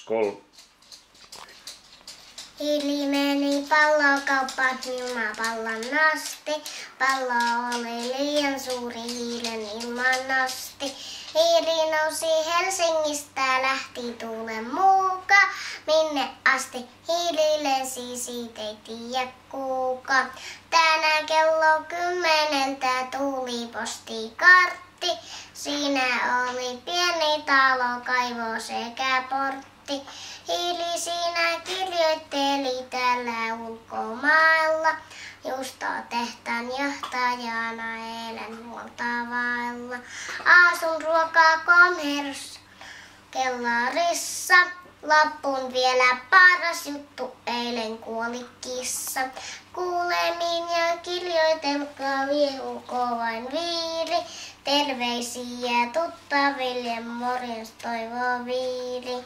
Skol. Hiili meni pallokauppaan ilmapallon asti. Pallo oli liian suuri, hiilen ilman nosti. Hiili nousi Helsingistä, lähti tuulen mukaan. Minne asti hiili lensi, siitä ei tiedä kukaan. Tänään kello 10 tuli postikartti. Siinä oli pieni talo, kaivo sekä portti. Hiili siinä kirjoitteli täällä ulkomailla. Juustotehtaan johtajana eilen huolta vailla. Aasun ruokaa komherus kellarissa. Lappun vielä paras juttu, eilen kuoli kissa. Kuulemiin ja kirjoitelkaa viehuko vain viiri. Terveisiä tuttaville, morjens toivoo Viiri.